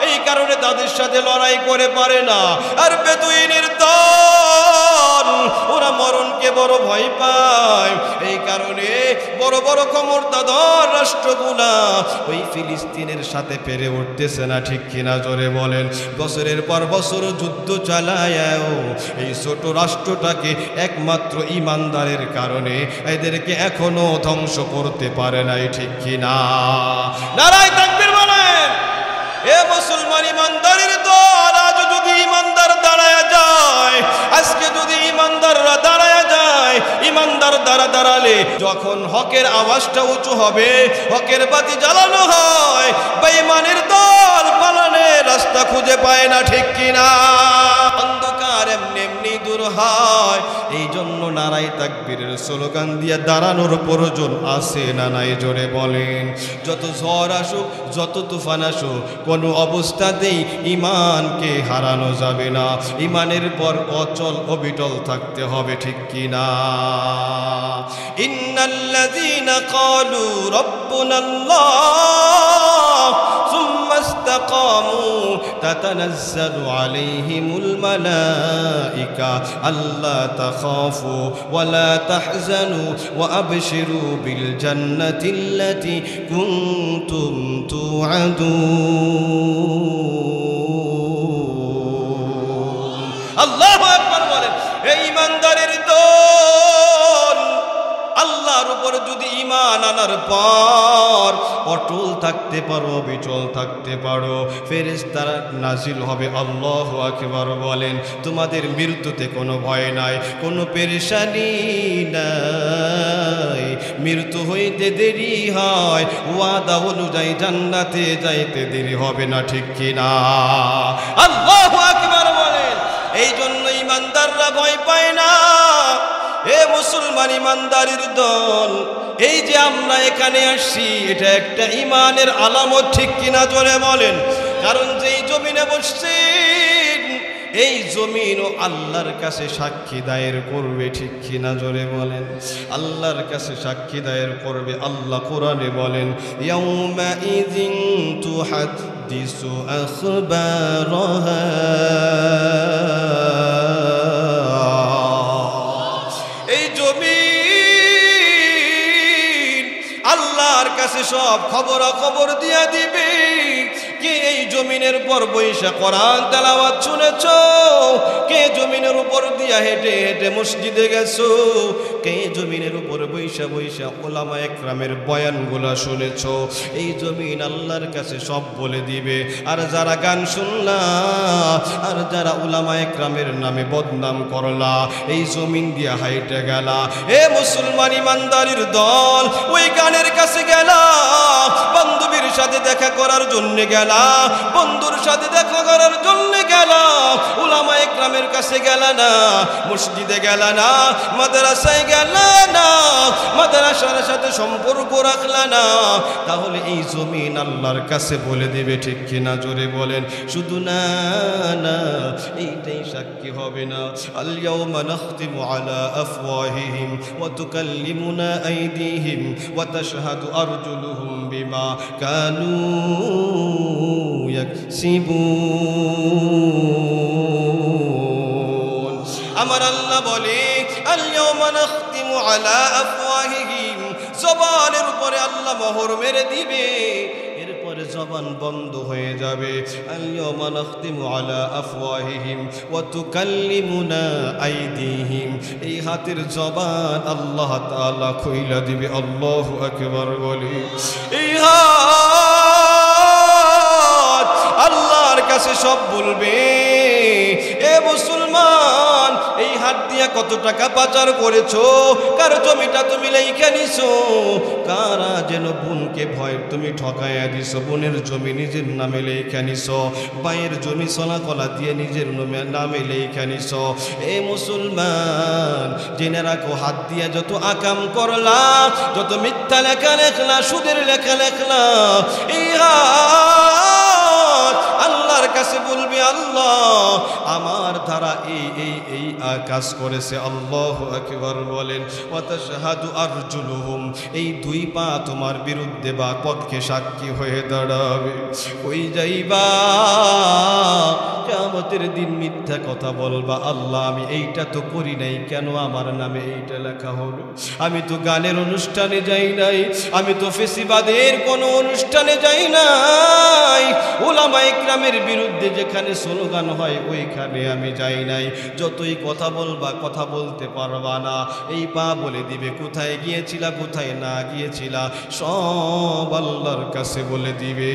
এই কারণে তাদের সাথে লড়াই করে পারে না। আর বেদুইনের দল ওরা মরণকে বড় ভয় পায়, এই কারণে বড় বড় ক্ষমতাধর রাষ্ট্রগুলা ওই ফিলিস্তিনের সাথে পেরে উঠতেছে না, ঠিক কিনা? জোরে বলেন। বছরের পর বছর যুদ্ধ চালায়ও এই ছোট রাষ্ট্রটাকে একমাত্র ইমানদারের কারণে এদেরকে এখনো ধ্বংস করতে পারে নাই, ঠিক কিনা? নারায়ে তাকবীর বলেন। এ মুসলমান ইমানদারের দল, আজ যদি ইমানদার দাঁড়ায় যায়, আজকে যদি ইমানদাররা দাঁড়ায় যায়, ইমানদার দাঁড়ালে যখন হকের আওয়াজটা উঁচু হবে, হকের বাতি জ্বালানো হয়, বেঈমানের দল পালানোর রাস্তা খুঁজে পায় না, ঠিক কিনা? অন্ধকার এমনি এমনি দূর হয়। এই জন্য নারায়ে তাকবীরের স্লোগান দিয়ে দাঁড়ানোর প্রয়োজন আছে না নাই? জোরে বলেন। যত ঝড় আসুক, যত তুফান আসুক, কোনো অবস্থাতেই ঈমানকে হারানো যাবে না। ঈমানের পর অচল অবিচল থাকতে হবে, ঠিক কিনা? ইন্নাল্লাযীনা ক্বালু রাব্বুনাল্লাহ সুম্মা ইসতাকামু তাতানাজ্জালু আলাইহিমুল মালাইকা আল্লা তাখাফু ওয়া লা তাহজানু ওয়া আবশিরু বিল জান্নাতিল্লাতী কুনতুম তুআদুন। আল্লাহু আকবার বলেন। এই ঈমানদারের দল, আল্লাহর উপর যদি ঈমান আনার পর অটল থাকতে পারো, অবিচল থাকতে পারো, ফেরেশতারা নাজিল হবে। আল্লাহু আকবার বলেন। তোমাদের মৃত্যুতে কোনো ভয় নাই, কোনো পেরেশানি নাই। মৃত্যু হইতে দেরি হয়, ওয়াদা অনুযায়ী জান্নাতে যাইতে দেরি হবে না, ঠিক কিনা? আল্লাহু আকবার বলেন। এই জন্য ইমানদাররা ভয় পায় না। এ মুসলমান ইমানদারের দল, এই যে আমরা এখানে আসছি, এটা একটা ইমানের আলামত, ঠিক কিনা? জোরে বলেন। কারণ যেই জমিনে বসছেন, এই জমিনও আল্লাহর কাছে সাক্ষী দায়ের করবে, ঠিক কিনা? জোরে বলেন। আল্লাহর কাছে সাক্ষী দায়ের করবে। আল্লাহ কোরআনে বলেন, ইয়াউমা ইযিন তুহাদ্দিসু আখবারাহা। এই জমিন আল্লাহর কাছে সব খবরাখবর দিয়া দিবে। কে এই জমিনের উপর বৈশা কোরআন তেলাওয়াত শুনেছো? কে জমিনের উপর দিয়া হেঁটে হেঁটে মসজিদে গেছো? কে জমিনের উপর বৈশা বৈশা উলামায়ে কেরামের বয়ানগুলা শুনেছো? এই জমিন আল্লাহর কাছে সব বলে দিবে। আর যারা গান শুনলা, আর যারা উলামায়ে কেরামের নামে বদনাম করলা, এই জমিন দিয়া হাইটে গেলা, এ মুসলমান ইমানদারের দল, ওই গানের কাছে গেলা, বান্ধবীর সাথে দেখা করার জন্য গেলা, বন্ধুর সাথে দেখা করার জন্য গেলা, উলামায়ে কেরামের কাছে গেলা না, মসজিদে গেলা না, মাদ্রাসায় গেলা না, মাদ্রাসার সাথে সম্পর্ক রাখলা না, তাহলে এই জমিন আল্লাহর কাছে বলে দিবে, ঠিক কিনা? জোরে বলেন। শুধু না না, এইটাই সাক্ষী হবে না। আল ইয়াউমা নাখতিমু আলা আফওয়াহিহিম ওয়া তুকাল্লিমুনা আইদিহিম ওয়া তাশহাদু আরজুলুহুম বিমা কানু ইয়াকসিবুন। আমার আল্লাহ বলে, আল ইয়াউমা নাখতিমু আলা আফওয়াহিহিম, জবানের উপরে আল্লাহ মোহর মেরে দিবে, এরপরে জবান বন্ধ হয়ে যাবে। আল ইয়াউমা নাখতিমু আলা আফওয়াহিহিম ওয়া তুকাল্লিমুনা আইদিহিম, এই হাতের জবান আল্লাহ তাআলা খুইলা দিবে। আল্লাহু আকবার বলি। এই হাত আল্লাহর কাছে সব বলবে। এ মুসলমান, এই হাত দিয়ে দিয়া কত টাকা পাচার করেছো, কার জমিটা তুমি লেখা নিছো, কারা যেন বোনকে ভয় তুমি ঠকাইয়া দিছো, বোনের জমি নিজের নামে লেখা নিছো, ভাইয়ের জমি সোনা কলা দিয়ে নিজের নামে লেখা নিছো। এ মুসলমান, জেনে রাখো হাত দিয়া যত আকাম করলা, যত মিথ্যা লেখা লেখলা, সুদের লেখা লেখলা, এই হাত আল্লাহর কাছে বলবে আল্লাহ আমার দ্বারা এই কাজ করেছে। আল্লাহু আকবার বলেন। ওয়া তাশহাদু আরজুলুহুম, এই দুই পা তোমার বিরুদ্ধে বা পক্ষে সাক্ষী হয়ে দাঁড়াবে। কই যাইবা? কিয়ামতের দিন মিথ্যা কথা বলবা, আল্লাহ আমি এইটা তো করি নাই, কেন আমার নামে এইটা লেখা হলো? আমি তো গানের অনুষ্ঠানে যাই নাই, আমি তো ফেসিবাদের কোনো অনুষ্ঠানে যাই নাই, উলামা ইকরামের বিরুদ্ধে যেখানে স্লোগান হয় ওইখানে আমি যাই নাই। যতই কথা বলবা কথা বলতে পারবা না। এই পা বলে দিবে কোথায় গিয়েছিলা, কোথায় না গিয়েছিলা, সব আল্লাহর কাছে বলে দিবে।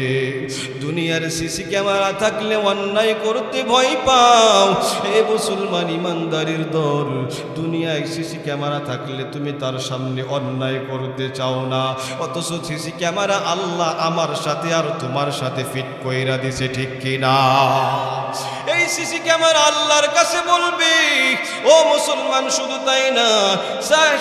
দুনিয়ার সিসি ক্যামেরা থাকলে অন্যায় করতে ভয় পাও। হে মুসলমান ইমানদারির দল, দুনিয়ায় সিসি ক্যামেরা থাকলে তুমি তার সামনে অন্যায় করতে চাও না, অথচ সিসি ক্যামেরা আল্লাহ আমার সাথে আর তোমার সাথে ফিট কইরা দিছে, ঠিক কিনা? এই সিসি ক্যামেরা আল্লাহর কাছে বলবে। ও মুসলমান, শুধু তাই না,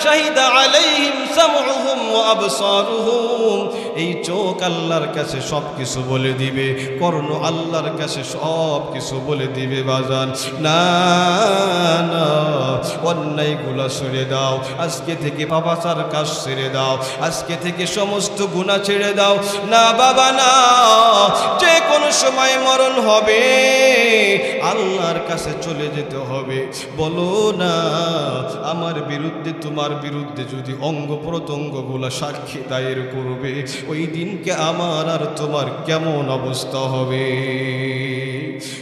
শাহিদা আলাইহিম সামউহুম ওয়া আবসারুহুম, এই চোখ আল্লাহর কাছে সব কিছু বলে দিবে, কর্ণ আল্লাহর কাছে সব কিছু বলে দিবে। বাজান না না, অন্যায়গুলা ছেড়ে দাও, আজকে থেকে পাপাচার কাজ ছেড়ে দাও, আজকে থেকে সমস্ত গুনাহ ছেড়ে দাও। না বাবা না, যে কোনো সময় মরণ হবে, আল্লাহর কাছে চলে যেতে হবে। বলো না, আমার বিরুদ্ধে তোমার বিরুদ্ধে যদি অঙ্গ প্রত্যঙ্গগুলা সাক্ষী দায়ের করবে, ওই দিনকে আমার আর তোমার কেমন অবস্থা হবে?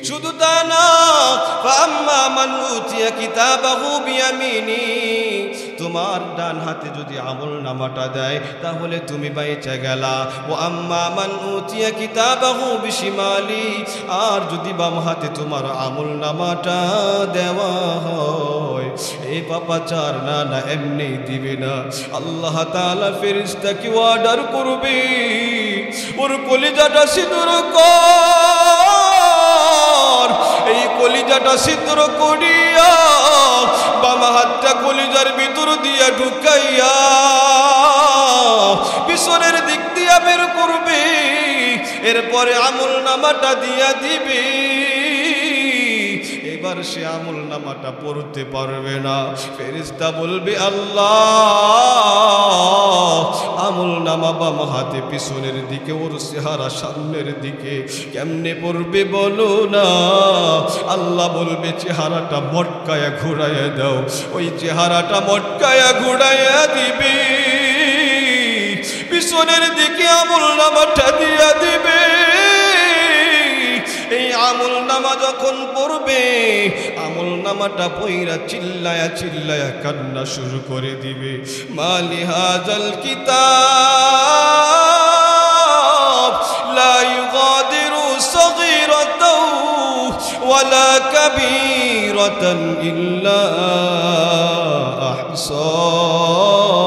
শুধু তা না, ফাম্মা মান উতিয়া কিতাবাহু বিয়ামিনি, তোমার ডান হাতে যদি আমল নামাটা দেয় তাহলে তুমি বাইচা গেলা। ও আম্মা মান উতিয়া কিতাবাহু বিশিমালি, আর যদি বাম হাতে তোমার আমল নামাটা দেওয়া হয়, এই পাপাচার না না এমনি দিবে না, আল্লাহ তাআলা ফেরেশতাকে অর্ডার করবে, ওর কলিজাটা সিঁদুর কর। এই কলিজাটা সিঁদুর করিয়া বাম হাতটা কলিজার ভিতর দিয়া ঢুকাইয়া পিছনের দিক দিয়া বের করবে, এরপরে আমল নামাটা দিয়া দিবে। এবার সে আমল নামাটা পড়তে পারবে না। ফেরেশতা বলবে আল্লাহ, আমল নামা বাম হাতে পিছনের দিকে, ওর চেহারা সামনের দিকে, কেমনে পড়বে বলো না? আল্লাহ বলবে চেহারাটা মটকায়া ঘুরাইয়া দাও। ওই চেহারাটা মটকায়া ঘুরাইয়া দিবে, পিছনের দিকে আমল নামাটা দিয়া দিবে। এই আমল নামা যখন পড়বে, আমল নামাটা পইরা চিল্লায়া চিল্লায়া কান্না শুরু করে দিবে। মালি হাজাল কিতাব লা ইউগাদিরু সগীরাতাও ওয়ালা কাবীরাতান ইল্লা আহসাহা।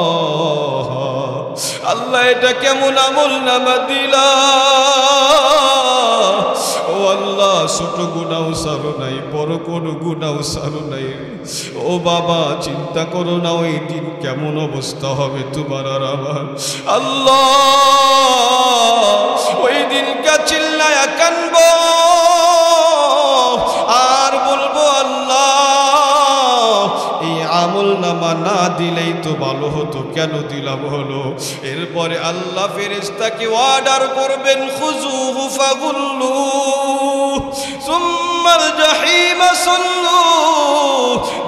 আল্লাহ, এটা কেমন আমল নামা দিলা? ও আল্লাহ, ছোট গুনাও সারো নাই, বড় কোনো গুনাও সারো নাই। ও বাবা, চিন্তা করো না ওই দিন কেমন অবস্থা হবে তোমার আর আমার। আল্লাহ, ওই দিনটা চিল্লায়া কানবো আর বলবো আল্লাহ, এই আমল নামা না দিলেই তো ভালো হতো, কেন দিলাম হলো? এরপরে আল্লাহ ফেরেশতাকে অর্ডার করবেন, খুযুহু ফাগুল্লু সুম্মাল জাহিমা সাল্লু,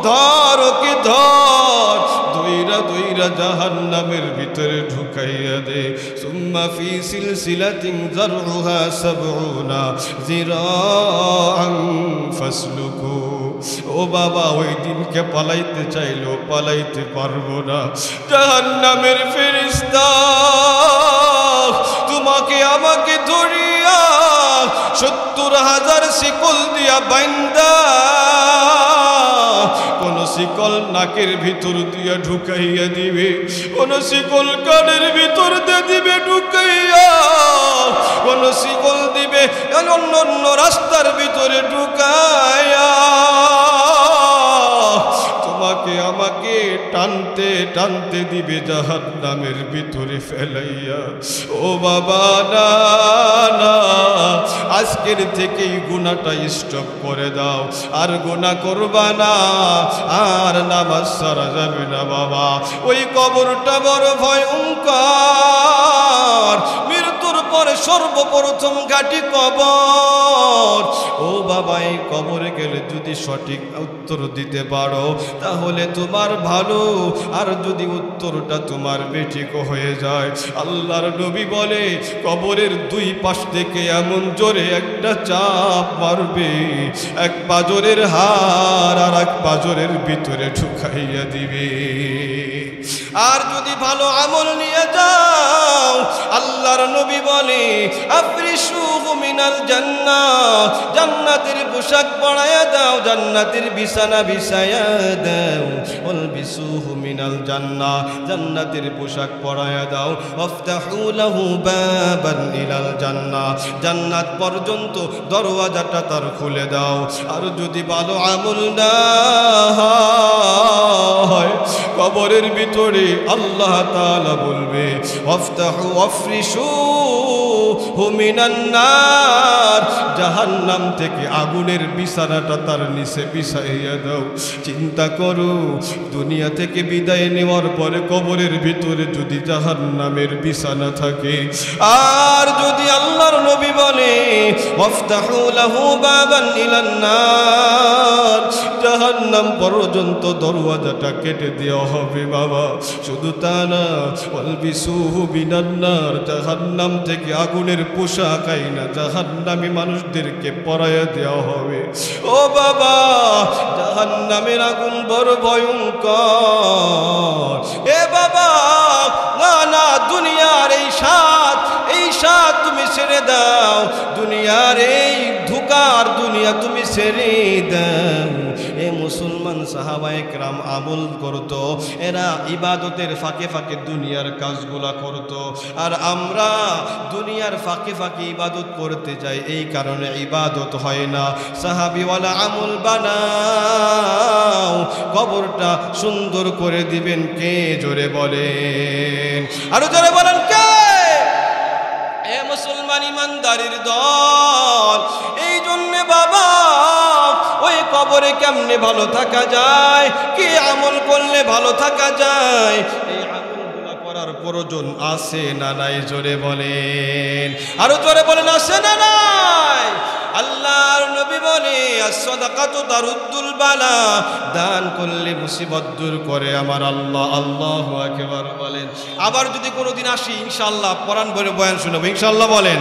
ধর ওকে ধর, দইরা দইরা জাহান্নামের ভিতরে ঢুকাইয়া দে। সুম্মা ফি সিলসিলাতিন যারউহা সাবউনা যিরাআন ফাসলুকু। ও বাবা, ওই দিনকে পালাইতে চাইলেও পালাইতে পারবো না। জাহান্নামের ফেরেশতা তোমাকে আমাকে ধরিয়া 70,000 শিকল দিয়া বাইন্দা কোন শিকল নাকের ভিতর দিয়ে ঢুকাইয়া দিবে, কোন শিকল কানের ভিতর দিয়ে দিবে ঢুকাইয়া, কোন শিকল দিবে অন্য অন্য রাস্তার ভিতরে ঢুকাইয়া তোমাকে আমাকে টানতে টানতে দিবে জাহান্নামের ভিতরে ফেলাইয়া। ও বাবা না না, আজকের থেকেই গুনাহটা স্টপ করে দাও, আর গুনাহ করবা না, আর নামাজ ছাড়া যাবে না বাবা। ওই কবরটা বড় ভয়ঙ্কর, মৃত্যুর পরে সর্বপ্রথম ঘাটি কবর। ও বাবা, এই কবরে গেলে যদি সঠিক উত্তর দিতে পারো তাহলে তোমার ভালো, আর যদি উত্তরটা তোমার বেঠিক হয়ে যায়, আল্লাহর নবী বলে কবরের দুই পাশ থেকে এমন জোরে একটা চাপ মারবে, এক পাজরের হাড় আর এক পাজরের ভিতরে ঢুকাইয়া দিবে। আর যদি ভালো আমল নিয়ে যাও, আল্লাহর নবী বলে আফরিশুহু মিনাল জান্নাহ, জান্নাতের পোশাক পরায়া দাও, জান্নাতের বিছানা বিছায়া দাও। ওয়ালবিসুহু মিনাল জান্নাহ, জান্নাতের পোশাক পরায়া দাও। ওয়াফতাহু লাহু বাবান ইলাল জান্নাহ, জান্নাত পর্যন্ত দরওয়াজাটা তার খুলে দাও। আর যদি ভালো আমল না হয়, কবরের ভিতরে আল্লাহ তাআলা বলবে ওয়াফতাহু ওয়াফরিশুহু মিনান নার, জাহান্নাম থেকে আগুনের বিছানাটা তার নিচে বিছাইয়া দাও। চিন্তা করো, দুনিয়া থেকে বিদায় নেওয়ার পরে কবরের ভিতরে যদি জাহান্নামের বিছানা থাকে, আর যদি আল্লাহর নবী বলে ওয়াফতাহু লাহু বাবান ইলান নার, জাহান্নাম পর্যন্ত দরওয়াজাটা কেটে দেওয়া হবে বাবা। শুধু তা না, ওয়ালবিসুহু মিনান নার, জাহান্নাম থেকে আগুনের পোশাক আইনা জাহান্নামী মানুষদেরকে পরাইয়া দেওয়া হবে। ও বাবা, জাহান্নামের আগুন বড় ভয়ঙ্কর। এ বাবা না না, দুনিয়ার এই স্বাদ তুমি ছেড়ে দাও, দুনিয়ার এই ধোঁকার দুনিয়া তুমি ছেড়ে দাও। এ মুসলমান সাহাবায়ে কেরাম আমল করত, এরা ইবাদতের ফাঁকে ফাঁকে দুনিয়ার কাজগুলা করত, আর আমরা দুনিয়ার ফাঁকে ফাঁকে ইবাদত করতে যাই, এই কারণে ইবাদত হয় না। সাহাবিওয়ালা আমল বানাও, কবরটা সুন্দর করে দিবেন কে? জোরে বলেন, আরো জোরে বলেন কে? এ মুসলমান ইমানদারির দল। এই জন্যে বাবা, ওই কবরে কেমনে ভালো থাকা যায়, কি আমল করলে ভালো থাকা যায়, এই আমলগুলো করার প্রয়োজন আছে না নাই? জোরে বলেন, আরো জোরে বলেন, আছে না নাই? আল্লাহর নবী বলে as-সাদাকাতু তারুদ্দুল বালা, দান করলে মুসিবত দূর করে আমার আল্লাহ। আল্লাহু আকবার বলেন। আবার যদি কোনোদিন আসি ইনশাআল্লাহ কোরআন বলে বয়ান শুনবো ইনশাআল্লাহ বলেন।